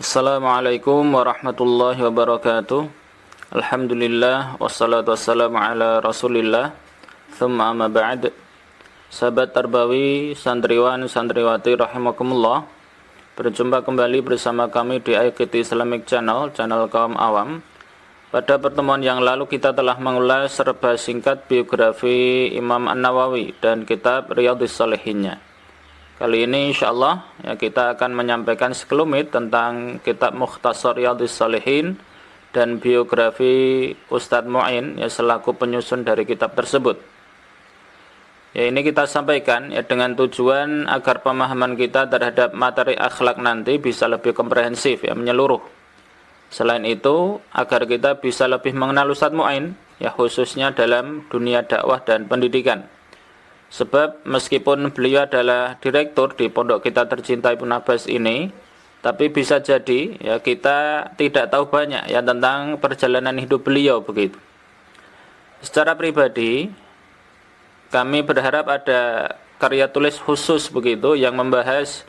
Assalamualaikum warahmatullahi wabarakatuh. Alhamdulillah wassalatu wassalamu ala Rasulillah. Tsumma amma ba'd. Sahabat Tarbawi, santriwan, santriwati rahimakumullah. Berjumpa kembali bersama kami di IKT Islamic Channel kaum awam. Pada pertemuan yang lalu kita telah mengulas serba singkat biografi Imam An-Nawawi dan kitab Riyadhus Shalihinnya. Kali ini insyaallah kita akan menyampaikan sekelumit tentang kitab Mukhtasar Riyadhus Shalihin dan biografi Ustadz Mu'in selaku penyusun dari kitab tersebut. Ini kita sampaikan dengan tujuan agar pemahaman kita terhadap materi akhlak nanti bisa lebih komprehensif menyeluruh. Selain itu agar kita bisa lebih mengenal Ustadz Mu'in khususnya dalam dunia dakwah dan pendidikan. Sebab meskipun beliau adalah direktur di pondok kita tercinta Ibnu Abbas ini, tapi bisa jadi kita tidak tahu banyak tentang perjalanan hidup beliau begitu. Secara pribadi, kami berharap ada karya tulis khusus begitu yang membahas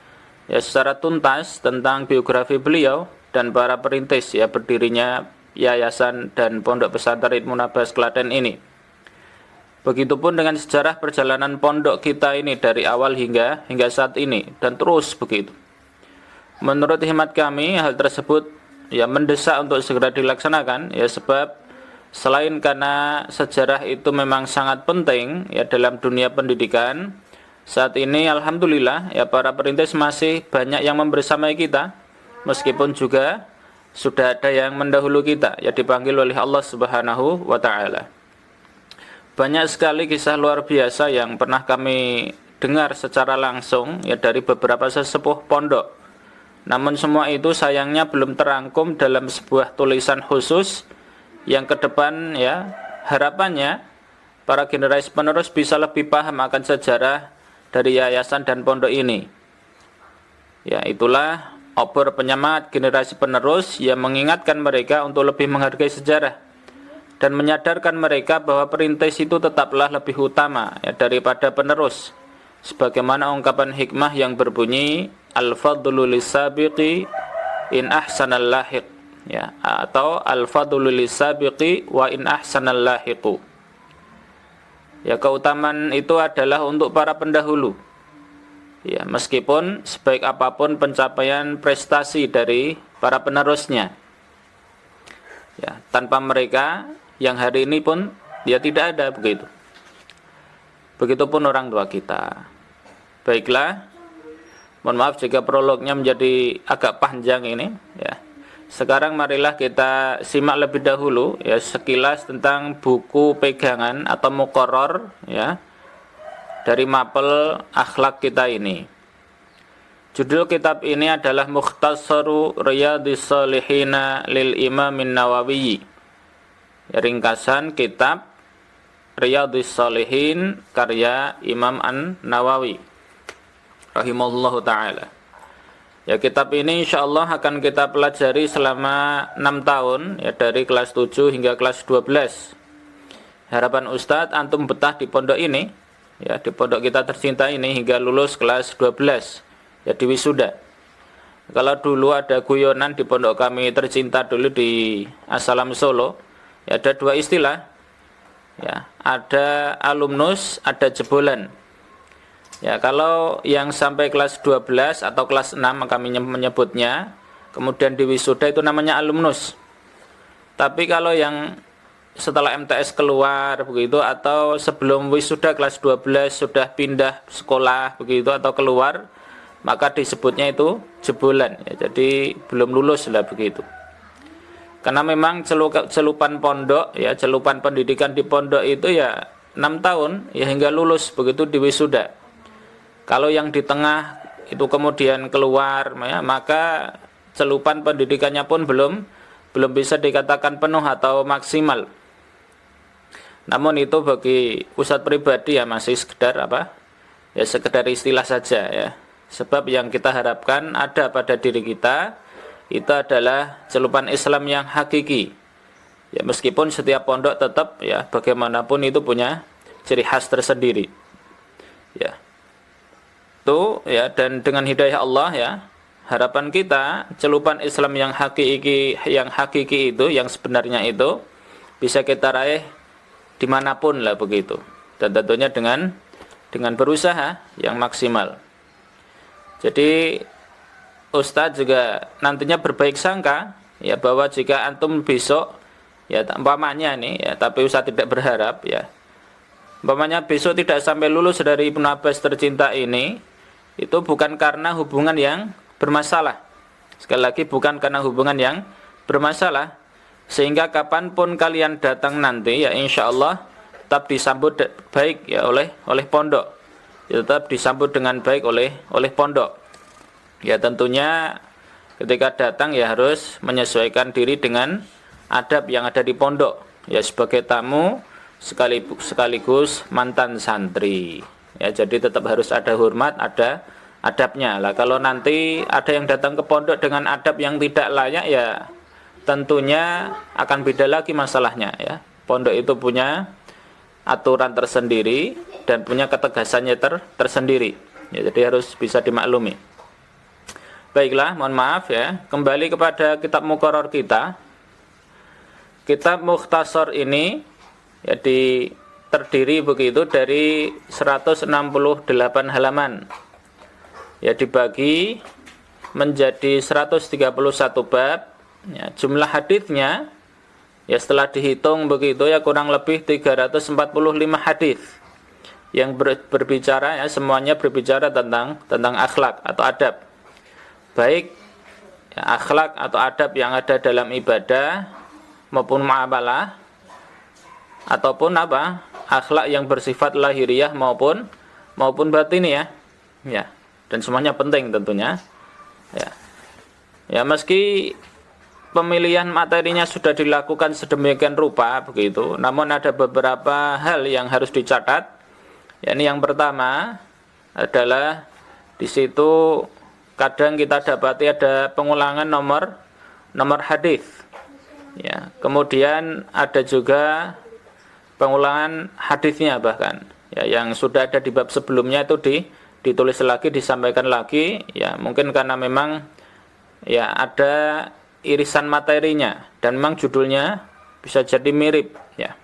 secara tuntas tentang biografi beliau dan para perintis berdirinya yayasan dan pondok pesantren Ibnu Abbas Klaten ini. Begitupun dengan sejarah perjalanan pondok kita ini dari awal hingga saat ini dan terus begitu. Menurut hemat kami hal tersebut mendesak untuk segera dilaksanakan sebab selain karena sejarah itu memang sangat penting dalam dunia pendidikan, saat ini alhamdulillah para perintis masih banyak yang membersamai kita meskipun juga sudah ada yang mendahulu kita dipanggil oleh Allah Subhanahu wa taala. Banyak sekali kisah luar biasa yang pernah kami dengar secara langsung dari beberapa sesepuh pondok. Namun semua itu sayangnya belum terangkum dalam sebuah tulisan khusus yang ke depan harapannya para generasi penerus bisa lebih paham akan sejarah dari yayasan dan pondok ini. Itulah obor penyemangat generasi penerus yang mengingatkan mereka untuk lebih menghargai sejarah dan menyadarkan mereka bahwa perintis itu tetaplah lebih utama daripada penerus. Sebagaimana ungkapan hikmah yang berbunyi al-fadlu lis-sabiqi in ahsanal lahiq atau al-fadlu lis-sabiqi wa in ahsanal lahiqu. Keutamaan itu adalah untuk para pendahulu. Meskipun sebaik apapun pencapaian prestasi dari para penerusnya. Tanpa mereka yang hari ini pun tidak ada begitu. Begitupun orang tua kita. Baiklah, mohon maaf jika prolognya menjadi agak panjang ini. Sekarang marilah kita simak lebih dahulu sekilas tentang buku pegangan atau muqarrar dari mapel akhlak kita ini. Judul kitab ini adalah Mukhtasaru Riyadhus Shalihina lil Imamin Nawawi. Ringkasan kitab Riyadhus Shalihin karya Imam An-Nawawi rahimahullahu ta'ala. Kitab ini insyaallah akan kita pelajari selama 6 tahun dari kelas 7 hingga kelas 12. Harapan Ustadz antum betah di pondok ini di pondok kita tercinta ini hingga lulus kelas 12 di wisuda. Kalau dulu ada guyonan di pondok kami tercinta dulu di Assalam Solo, ada dua istilah, ada alumnus, ada jebolan. Kalau yang sampai kelas 12 atau kelas 6 kami menyebutnya, kemudian di wisuda itu namanya alumnus. Tapi kalau yang setelah MTS keluar begitu atau sebelum wisuda kelas 12 sudah pindah sekolah begitu atau keluar, maka disebutnya itu jebolan. Jadi belum lulus lah begitu. Karena memang celupan pondok celupan pendidikan di pondok itu 6 tahun hingga lulus begitu di wisuda. Kalau yang di tengah itu kemudian keluar maka celupan pendidikannya pun belum bisa dikatakan penuh atau maksimal. Namun itu bagi Ustadz pribadi masih sekedar sekedar istilah saja Sebab yang kita harapkan ada pada diri kita itu adalah celupan Islam yang hakiki. Meskipun setiap pondok tetap bagaimanapun itu punya ciri khas tersendiri. Itu dan dengan hidayah Allah harapan kita celupan Islam yang hakiki itu, yang sebenarnya itu bisa kita raih dimanapun lah begitu. Dan tentunya dengan berusaha yang maksimal. Jadi Ustadz juga nantinya berbaik sangka ya bahwa jika antum besok ya umpamanya nih ya, tapi Ustadz tidak berharap ya. Umpamanya besok tidak sampai lulus dari Ibnu Abbas tercinta ini, itu bukan karena hubungan yang bermasalah. Sekali lagi bukan karena hubungan yang bermasalah, sehingga kapanpun kalian datang nanti ya insya Allah tetap disambut baik ya oleh pondok. Ya, tetap disambut dengan baik oleh pondok. Ya tentunya ketika datang ya harus menyesuaikan diri dengan adab yang ada di pondok. Ya sebagai tamu sekaligus mantan santri. Ya jadi tetap harus ada hormat, ada adabnya lah. Kalau nanti ada yang datang ke pondok dengan adab yang tidak layak ya tentunya akan beda lagi masalahnya ya. Pondok itu punya aturan tersendiri dan punya ketegasannya tersendiri ya, jadi harus bisa dimaklumi. Baiklah, mohon maaf ya, kembali kepada kitab muqarrar kita. Kitab Mukhtasar ini ya terdiri begitu dari 168 halaman. Ya dibagi menjadi 131 bab. Ya, jumlah hadisnya ya setelah dihitung begitu ya kurang lebih 345 hadis yang berbicara ya semuanya berbicara tentang akhlak atau adab. Baik ya, akhlak atau adab yang ada dalam ibadah maupun muamalah ataupun apa? Akhlak yang bersifat lahiriah maupun batiniah. Ya. Dan semuanya penting tentunya. Ya. Ya meski pemilihan materinya sudah dilakukan sedemikian rupa begitu, namun ada beberapa hal yang harus dicatat. Yakni yang pertama adalah di situ kadang kita dapati ada pengulangan nomor hadis. Ya, kemudian ada juga pengulangan hadisnya bahkan. Ya, yang sudah ada di bab sebelumnya itu ditulis lagi, disampaikan lagi, ya mungkin karena memang ya ada irisan materinya dan memang judulnya bisa jadi mirip ya.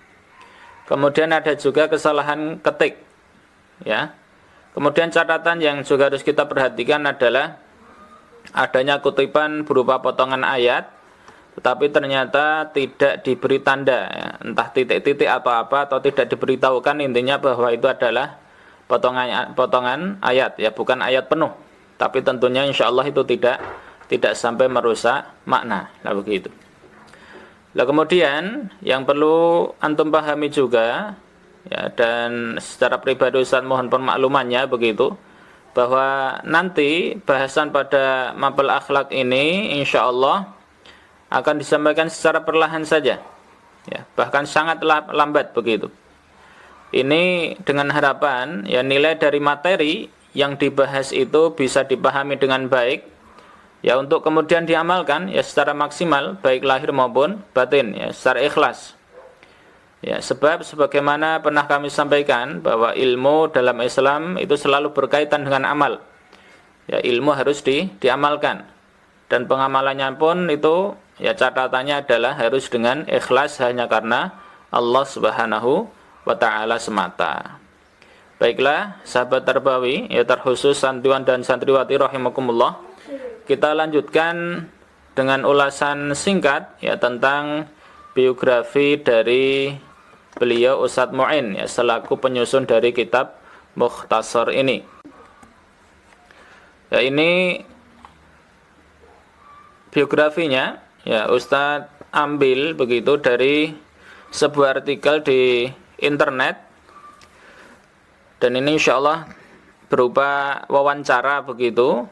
Kemudian ada juga kesalahan ketik ya. Kemudian catatan yang juga harus kita perhatikan adalah adanya kutipan berupa potongan ayat tetapi ternyata tidak diberi tanda ya. Entah titik-titik atau apa atau tidak diberitahukan, intinya bahwa itu adalah potongan ayat ya, bukan ayat penuh. Tapi tentunya insya Allah itu tidak sampai merusak makna. Nah begitu. Nah kemudian yang perlu antum pahami juga ya, dan secara pribadi Ustaz mohon pemaklumannya begitu, bahwa nanti bahasan pada mapel akhlak ini insya Allah akan disampaikan secara perlahan saja ya, bahkan sangat lambat begitu. Ini dengan harapan ya nilai dari materi yang dibahas itu bisa dipahami dengan baik ya, untuk kemudian diamalkan ya secara maksimal baik lahir maupun batin ya, secara ikhlas. Ya, sebab sebagaimana pernah kami sampaikan bahwa ilmu dalam Islam itu selalu berkaitan dengan amal. Ya, ilmu harus diamalkan. Dan pengamalannya pun itu ya catatannya adalah harus dengan ikhlas hanya karena Allah Subhanahu wa ta'ala semata. Baiklah sahabat Tarbawi ya, terkhusus santriwan dan santriwati rahimakumullah, kita lanjutkan dengan ulasan singkat ya tentang biografi dari beliau Ustadz Mu'in ya, selaku penyusun dari kitab Mukhtasar ini. Ya ini biografinya ya Ustadz ambil begitu dari sebuah artikel di internet, dan ini insya Allah berupa wawancara begitu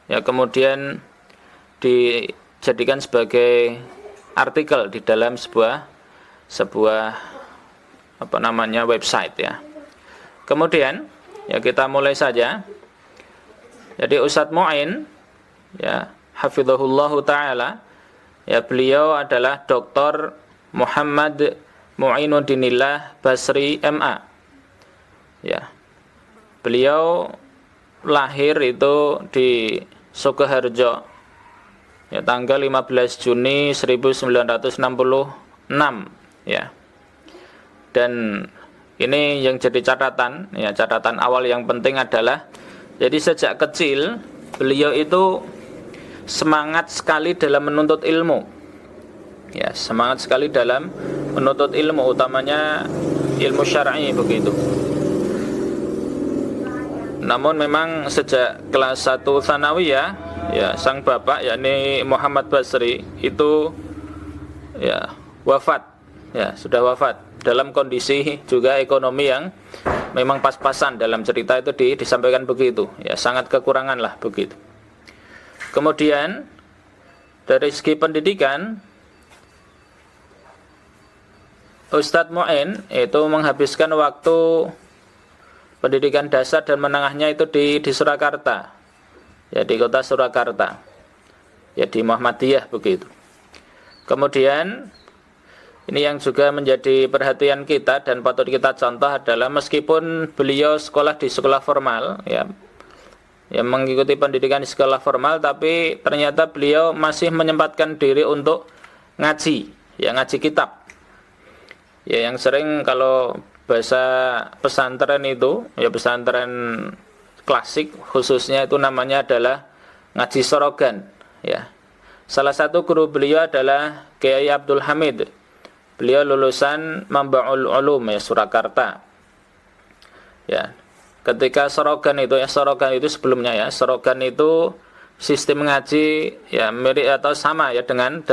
ya, kemudian dijadikan sebagai artikel di dalam sebuah website ya. Kemudian ya kita mulai saja. Jadi Ustadz Mu'in ya hafizahullahu taala ya, beliau adalah Dr. Muhammad Mu'inuddinillah Basri MA. Ya. Beliau lahir itu di Sukoharjo, ya, tanggal 15 Juni 1966, ya. Dan ini yang jadi catatan, ya, catatan awal yang penting adalah, jadi sejak kecil beliau itu semangat sekali dalam menuntut ilmu, ya, semangat sekali dalam menuntut ilmu, utamanya ilmu syar'i begitu. Namun memang sejak kelas 1 tsanawiyah, ya, sang bapak yakni Muhammad Basri itu, ya, wafat, ya, sudah wafat dalam kondisi juga ekonomi yang memang pas-pasan. Dalam cerita itu disampaikan begitu, ya, sangat kekurangan lah begitu. Kemudian dari segi pendidikan, Ustadz Mu'in itu menghabiskan waktu pendidikan dasar dan menengahnya itu di Surakarta, ya, di kota Surakarta, ya, di Muhammadiyah begitu. Kemudian ini yang juga menjadi perhatian kita dan patut kita contoh adalah meskipun beliau sekolah di sekolah formal, ya, mengikuti pendidikan di sekolah formal, tapi ternyata beliau masih menyempatkan diri untuk ngaji, ya, ngaji kitab, ya, yang sering kalau bahasa pesantren itu, ya, pesantren klasik khususnya itu namanya adalah ngaji sorogan, ya. Salah satu guru beliau adalah Kiai Abdul Hamid. Beliau lulusan Mambaul Ulum, ya, Surakarta. Ya. Ketika sorogan itu, ya, sorogan itu sebelumnya, ya, sorogan itu sistem ngaji, ya, mirip atau sama, ya, dengan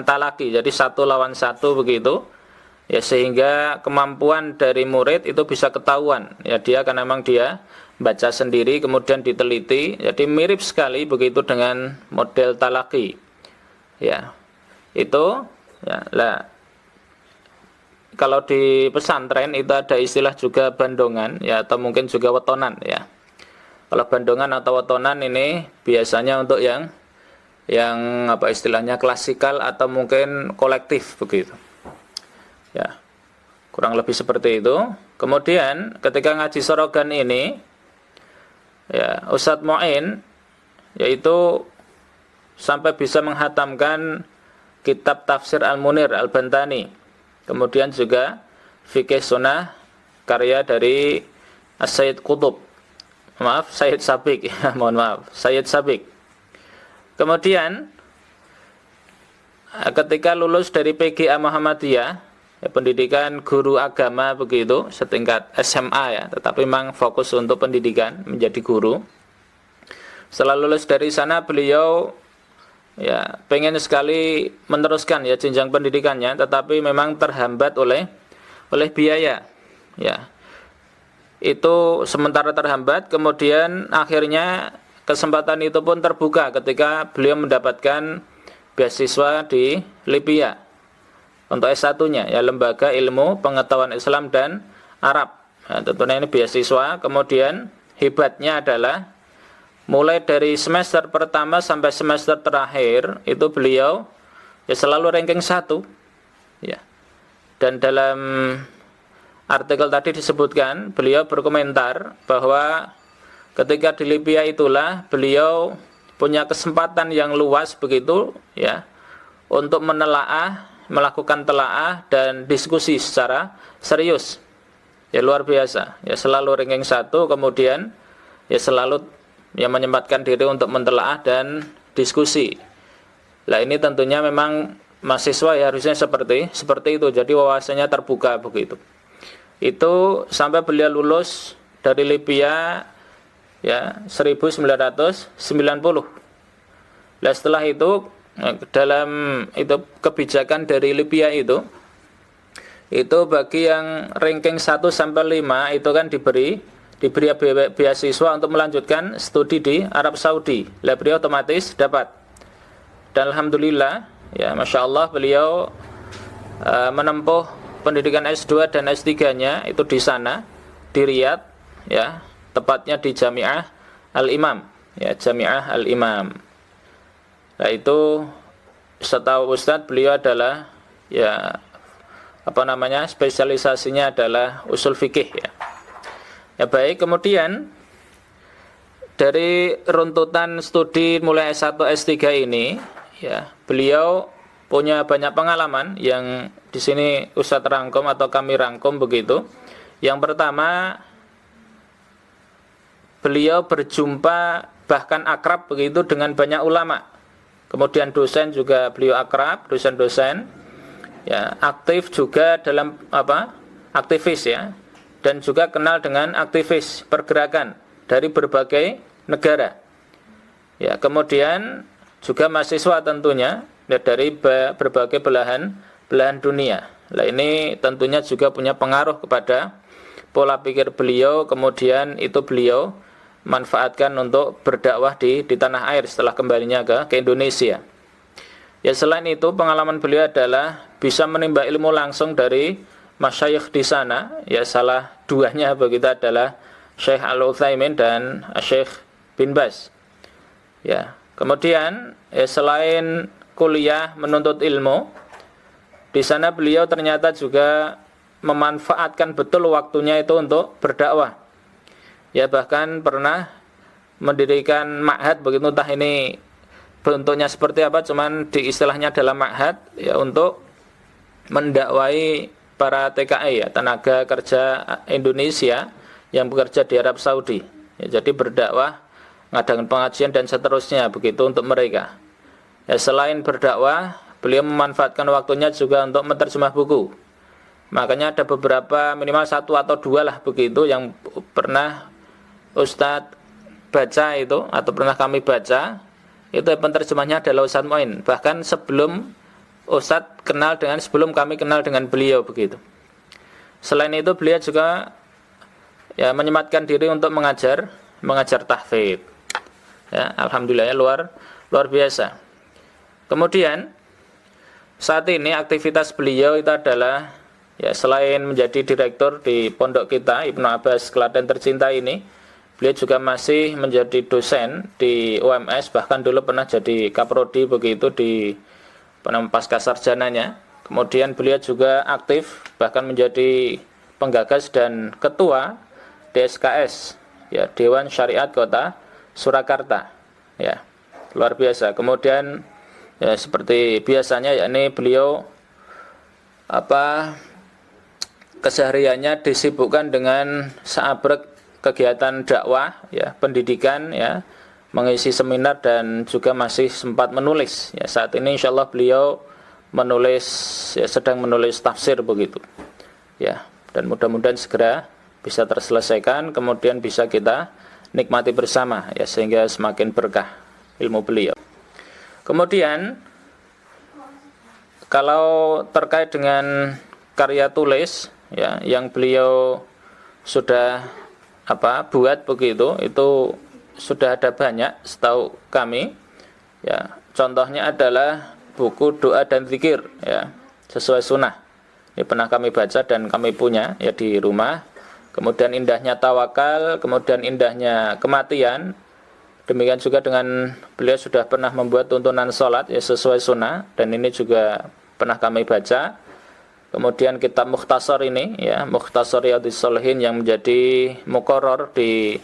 talaki. Jadi 1 lawan 1 begitu. Ya, sehingga kemampuan dari murid itu bisa ketahuan, ya, dia kan memang dia baca sendiri kemudian diteliti, jadi mirip sekali begitu dengan model talaki, ya. Itu, ya, lah, kalau di pesantren itu ada istilah juga bandongan, ya, atau mungkin juga wetonan, ya. Kalau bandongan atau wetonan ini biasanya untuk yang apa istilahnya klasikal atau mungkin kolektif begitu. Ya, kurang lebih seperti itu. Kemudian ketika ngaji sorogan ini, ya, Ustadz Mu'in yaitu sampai bisa menghatamkan kitab tafsir Al-Munir Al-Bantani. Kemudian juga fikih sunnah karya dari Sayyid Qutb. Maaf, Sayyid Sabiq, ya, mohon maaf, Sayyid Sabiq. Kemudian ketika lulus dari PGA Muhammadiyah, ya, pendidikan guru agama begitu, setingkat SMA, ya, tetapi memang fokus untuk pendidikan menjadi guru. Setelah lulus dari sana beliau, ya, pengen sekali meneruskan, ya, jenjang pendidikannya, tetapi memang terhambat oleh biaya, ya. Itu sementara terhambat, kemudian akhirnya kesempatan itu pun terbuka ketika beliau mendapatkan beasiswa di Libya untuk S1-nya, ya, Lembaga Ilmu Pengetahuan Islam dan Arab. Nah, tentunya ini beasiswa. Kemudian hebatnya adalah mulai dari semester pertama sampai semester terakhir itu beliau, ya, selalu ranking 1, ya. Dan dalam artikel tadi disebutkan, beliau berkomentar bahwa ketika di Libya itulah beliau punya kesempatan yang luas begitu, ya, untuk melakukan telaah dan diskusi secara serius, ya, luar biasa, ya, selalu ranking 1, kemudian, ya, selalu, ya, menyempatkan diri untuk mentelaah dan diskusi. Nah, ini tentunya memang mahasiswa, ya, harusnya seperti itu, jadi wawasannya terbuka begitu. Itu sampai beliau lulus dari Libya, ya, 1990. Nah, setelah itu dalam itu kebijakan dari Libya itu bagi yang ranking 1 sampai 5 itu kan diberi beasiswa untuk melanjutkan studi di Arab Saudi. Lah, beliau otomatis dapat. Dan alhamdulillah, ya, Masya Allah, beliau menempuh pendidikan S2 dan S3-nya itu di sana, di Riyadh, ya, tepatnya di Jami'ah Al-Imam, ya, Jami'ah Al-Imam. Nah, itu setahu Ustadz beliau adalah, ya, apa namanya, spesialisasinya adalah usul fikih, ya. Ya, baik. Kemudian dari runtutan studi mulai S1 S3 ini, ya, beliau punya banyak pengalaman yang di sini Ustadz rangkum atau kami rangkum begitu. Yang pertama, beliau berjumpa bahkan akrab begitu dengan banyak ulama. Kemudian dosen juga beliau akrab, dosen-dosen. Ya, aktif juga dalam aktivis ya. Dan juga kenal dengan aktivis pergerakan dari berbagai negara. Ya, kemudian juga mahasiswa tentunya dari berbagai belahan dunia. Nah, ini tentunya juga punya pengaruh kepada pola pikir beliau, kemudian itu beliau manfaatkan untuk berdakwah di tanah air setelah kembalinya ke Indonesia. Ya, selain itu pengalaman beliau adalah bisa menimba ilmu langsung dari masyayikh di sana. Ya, salah duanya begitu adalah Syekh Al-Utsaimin dan Syekh bin Baz. Ya, kemudian selain kuliah menuntut ilmu, di sana beliau ternyata juga memanfaatkan betul waktunya itu untuk berdakwah. Ya, bahkan pernah mendirikan ma'had begitu, entah ini bentuknya seperti apa, cuman di istilahnya adalah ma'had ya, untuk mendakwai para TKI ya, tenaga kerja Indonesia yang bekerja di Arab Saudi. Ya, jadi berdakwah, ngadakan pengajian dan seterusnya begitu untuk mereka. Ya, selain berdakwah, beliau memanfaatkan waktunya juga untuk menerjemah buku. Makanya ada beberapa, minimal 1 atau 2 lah begitu yang pernah Ustadz baca itu, atau pernah kami baca. Itu penerjemahnya adalah Ustadz Muin. Bahkan sebelum Ustadz kenal dengan, sebelum kami kenal dengan beliau begitu. Selain itu beliau juga ya menyematkan diri untuk mengajar tahfidz. Ya, alhamdulillah ya, luar biasa. Kemudian saat ini aktivitas beliau itu adalah ya, selain menjadi direktur di pondok kita Ibnu Abbas Klaten Tercinta ini, beliau juga masih menjadi dosen di UMS, bahkan dulu pernah jadi kaprodi begitu di pasca sarjananya. Kemudian beliau juga aktif bahkan menjadi penggagas dan ketua DSKS ya, Dewan Syariat Kota Surakarta. Ya, luar biasa. Kemudian ya, seperti biasanya yakni beliau kesehariannya disibukkan dengan seabrek kegiatan dakwah ya, pendidikan ya, mengisi seminar dan juga masih sempat menulis. Ya, saat ini insyaallah beliau menulis ya, sedang menulis tafsir begitu. Ya, dan mudah-mudahan segera bisa terselesaikan, kemudian bisa kita nikmati bersama ya, sehingga semakin berkah ilmu beliau. Kemudian kalau terkait dengan karya tulis ya, yang beliau sudah buat begitu, itu sudah ada banyak setahu kami ya. Contohnya adalah buku doa dan zikir ya, sesuai sunnah. Ini pernah kami baca dan kami punya ya di rumah. Kemudian indahnya tawakal, kemudian indahnya kematian. Demikian juga dengan beliau sudah pernah membuat tuntunan sholat ya, sesuai sunnah, dan ini juga pernah kami baca. Kemudian kitab Mukhtasar ini ya, Mukhtasar Riyadhus Shalihin, yang menjadi muqarrar di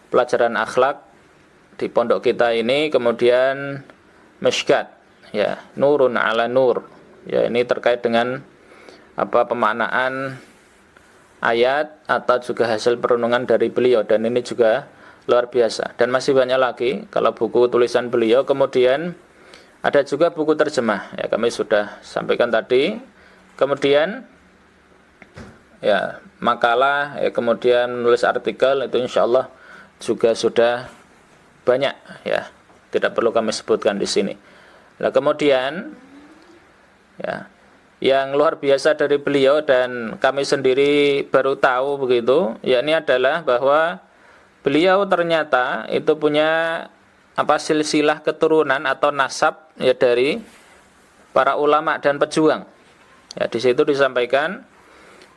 pelajaran akhlak di pondok kita ini. Kemudian Mishkat ya, Nurun ala Nur ya, ini terkait dengan pemaknaan ayat atau juga hasil perenungan dari beliau, dan ini juga luar biasa. Dan masih banyak lagi kalau buku tulisan beliau. Kemudian ada juga buku terjemah ya, kami sudah sampaikan tadi. Kemudian ya makalah ya, kemudian menulis artikel, itu insyaallah juga sudah banyak ya, tidak perlu kami sebutkan di sini. Nah, kemudian ya, yang luar biasa dari beliau dan kami sendiri baru tahu begitu, yakni adalah bahwa beliau ternyata itu punya silsilah keturunan atau nasab ya, dari para ulama dan pejuang. Ya, di situ disampaikan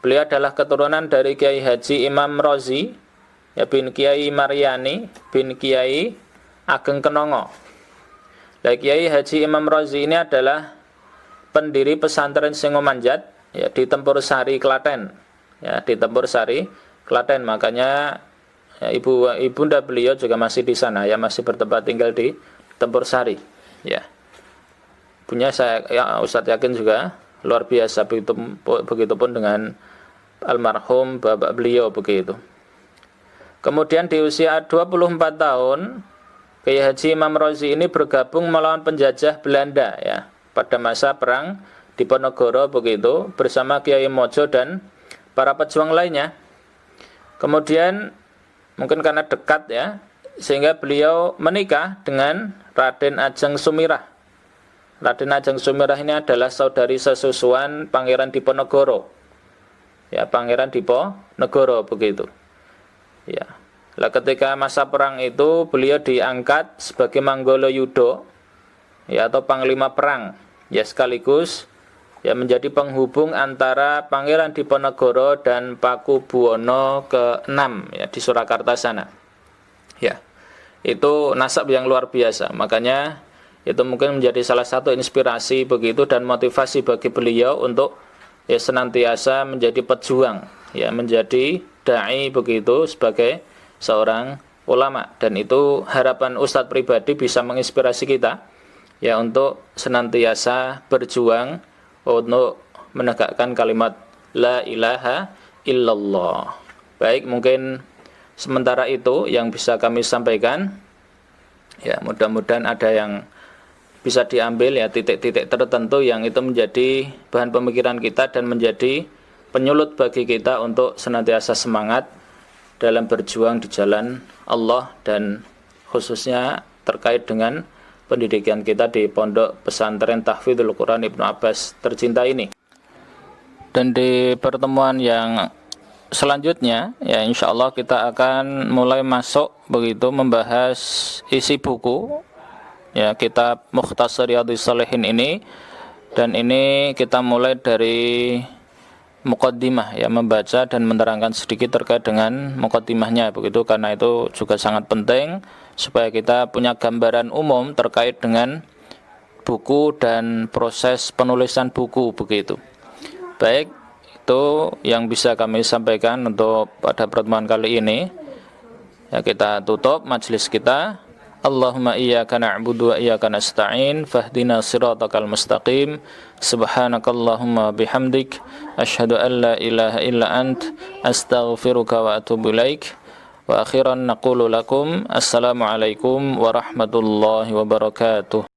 beliau adalah keturunan dari Kiai Haji Imam Rozi ya, bin Kiai Maryani bin Kiai Ageng Kenongo. Nah, Kiai Haji Imam Rozi ini adalah pendiri pesantren Singomanjat ya, di Tempur Sari Klaten ya, di Tempur Sari Klaten. Makanya ya, ibunda beliau juga masih di sana, ya masih bertempat tinggal di Tempur Sari, ya. Punya saya, ya, Ustadz yakin juga luar biasa, begitupun dengan almarhum bapak beliau begitu. Kemudian di usia 24 tahun, Kiai Haji Imam Razi ini bergabung melawan penjajah Belanda, ya, pada masa perang Diponegoro begitu, bersama Kiai Mojo dan para pejuang lainnya. Kemudian mungkin karena dekat, ya, sehingga beliau menikah dengan Raden Ajeng Sumirah. Raden Ajeng Sumirah ini adalah saudari sesusuan Pangeran Diponegoro, ya, Pangeran Diponegoro begitu. Ya, lah ketika masa perang itu beliau diangkat sebagai Manggolo Yudo, ya, atau panglima perang, ya, sekaligus ya menjadi penghubung antara Pangeran Diponegoro dan Pakubuwono ke-6, ya, di Surakarta sana. Ya, itu nasab yang luar biasa. Makanya itu mungkin menjadi salah satu inspirasi begitu dan motivasi bagi beliau untuk ya senantiasa menjadi pejuang, ya, menjadi dai begitu sebagai seorang ulama, dan itu harapan Ustadz pribadi bisa menginspirasi kita, ya, untuk senantiasa berjuang untuk menegakkan kalimat la ilaha illallah. Baik, mungkin sementara itu yang bisa kami sampaikan, ya, mudah-mudahan ada yang bisa diambil, ya, titik-titik tertentu yang itu menjadi bahan pemikiran kita dan menjadi penyulut bagi kita untuk senantiasa semangat dalam berjuang di jalan Allah, dan khususnya terkait dengan pendidikan kita di Pondok Pesantren Tahfidzul Quran Ibnu Abbas tercinta ini. Dan di pertemuan yang selanjutnya, ya, insya Allah kita akan mulai masuk begitu membahas isi buku, ya, kitab Mukhtasar Riyadhus Shalihin ini, dan ini kita mulai dari muqaddimah, ya, membaca dan menerangkan sedikit terkait dengan muqaddimahnya begitu, karena itu juga sangat penting supaya kita punya gambaran umum terkait dengan buku dan proses penulisan buku begitu. Baik, itu yang bisa kami sampaikan untuk pada pertemuan kali ini. Ya, kita tutup majelis kita. Allahumma iyyaka na'budu wa iyyaka nasta'in fahdina siratal mustaqim subhanakallahumma bihamdik asyhadu an la ilaha illa ant astaghfiruka wa atubu ilaik wa akhiran naqulu lakum assalamu alaikum warahmatullahi wabarakatuh.